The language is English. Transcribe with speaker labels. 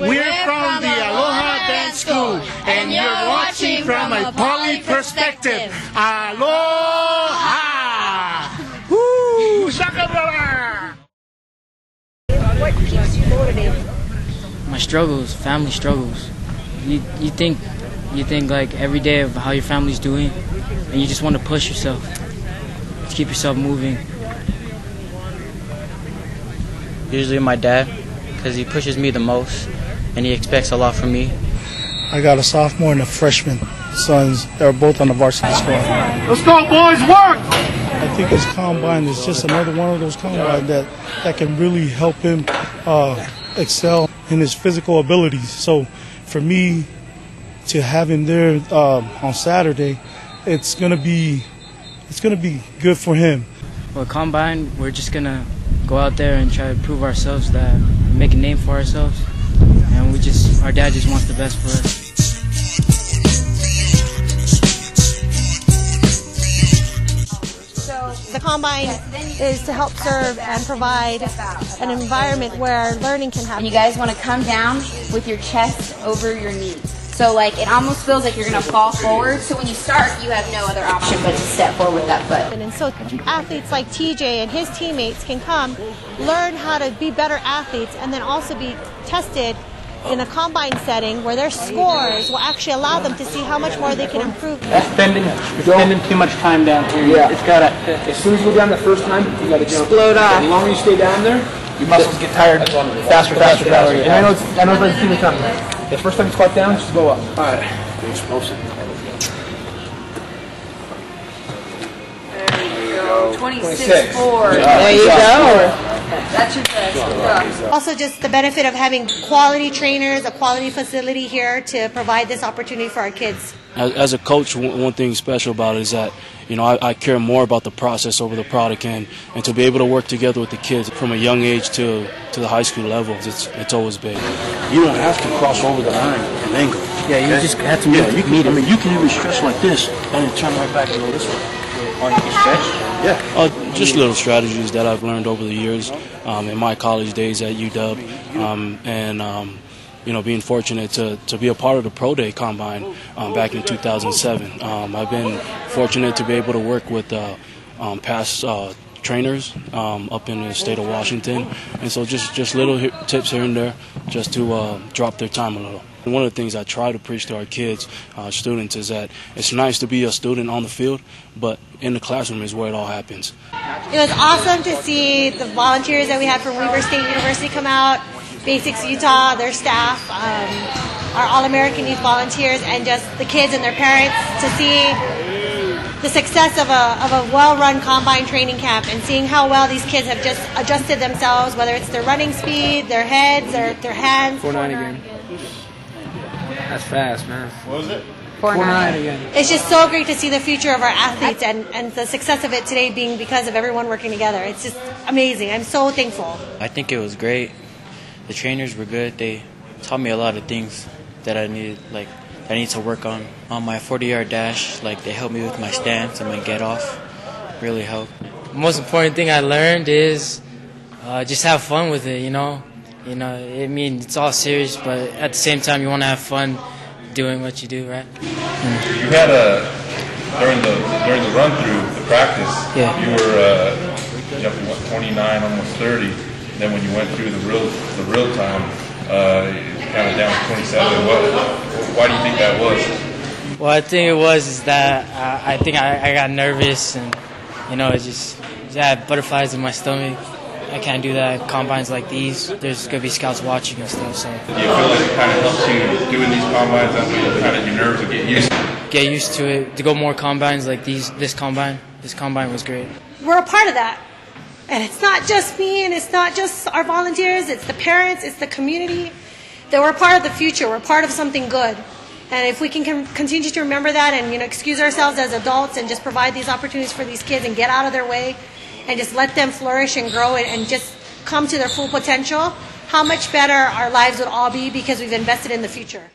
Speaker 1: We're from the Aloha Dance School, and you're watching from a poly perspective. Aloha! Woo! Shaka!
Speaker 2: What keeps you motivated?
Speaker 3: My struggles, family struggles. You think like every day of how your family's doing, and you just want to push yourself to keep yourself moving.
Speaker 4: Usually my dad, because he pushes me the most, and he expects a lot from me.
Speaker 5: I got a sophomore and a freshman sons. They're both on the varsity squad.
Speaker 1: Let's go, boys! Work!
Speaker 5: I think his combine is just another one of those combines that can really help him excel in his physical abilities. So for me to have him there on Saturday, it's gonna be good for him.
Speaker 3: For combine, we're just gonna go out there and try to prove ourselves, that make a name for ourselves, and our dad just wants the best for us.
Speaker 2: The Combine is to help serve and provide an environment where learning can happen.
Speaker 6: And you guys want to come down with your chest over your knees. So like it almost feels like you're going to fall forward. So when you start, you have no other option but to step forward with that foot.
Speaker 2: And so athletes like TJ and his teammates can come, learn how to be better athletes, and then also be tested in a combine setting where their scores will actually allow them to see how much more they can improve.
Speaker 7: That's spending too much time down here. Yeah. It's gotta, as soon as you go down the first time, you gotta jump.
Speaker 6: Explode off.
Speaker 7: The longer you stay down there, your muscles get tired faster. And I know it's like the time. The first time you squat down, just go up. All right. Be explosive.
Speaker 6: There you go. 26.4.
Speaker 7: There you go.
Speaker 6: That's your best.
Speaker 2: Also just the benefit of having quality trainers, a quality facility here to provide this opportunity for our kids.
Speaker 8: As a coach, one thing special about it is that, you know, I care more about the process over the product, and to be able to work together with the kids from a young age to the high school levels, it's always big.
Speaker 9: You don't have to cross over the line and then go.
Speaker 7: Yeah, you just have to meet
Speaker 9: I mean, you can even stretch like this and then turn right back and go this way. Or you can stretch. Yeah.
Speaker 8: Just little strategies that I've learned over the years in my college days at UW, you know, being fortunate to be a part of the Pro Day Combine back in 2007. I've been fortunate to be able to work with past trainers up in the state of Washington, and so just little tips here and there just to drop their time a little. And one of the things I try to preach to our kids, students, is that it's nice to be a student on the field, but in the classroom is where it all happens.
Speaker 2: It was awesome to see the volunteers that we had from Weber State University come out, Basics Utah, their staff, our All-American Youth volunteers, and just the kids and their parents to see the success of a well-run combine training camp and seeing how well these kids have just adjusted themselves, whether it's their running speed, their heads, their hands.
Speaker 7: 4.9 again. That's fast, man.
Speaker 9: What was it?
Speaker 7: 4.9 again.
Speaker 2: It's just so great to see the future of our athletes and the success of it today being because of everyone working together. It's just amazing. I'm so thankful.
Speaker 4: I think it was great. The trainers were good. They taught me a lot of things that I needed, like I need to work on my 40-yard dash. Like they helped me with my stance and my get off. Really helped.
Speaker 3: The most important thing I learned is just have fun with it. You know, I mean, it's all serious, but at the same time, you want to have fun doing what you do, right?
Speaker 10: You had during the run through the practice.
Speaker 3: Yeah.
Speaker 10: You were jumping 29, almost 30. Then when you went through the real time, kind of down to 27. Why do you think that was?
Speaker 3: Well, I think it was that I think I got nervous, and you know, I had butterflies in my stomach. I can't do that at combines like these. There's gonna be scouts watching and stuff. So.
Speaker 10: Do you feel that it kind of helps you doing these combines? That's kind of your nerves to get used to it.
Speaker 3: Get used to it. To go more combines like these. This combine was great.
Speaker 2: We're a part of that. And it's not just me, and it's not just our volunteers, it's the parents, it's the community, that we're part of the future, we're part of something good. And if we can continue to remember that and, you know, excuse ourselves as adults and just provide these opportunities for these kids and get out of their way and just let them flourish and grow and just come to their full potential, how much better our lives would all be because we've invested in the future.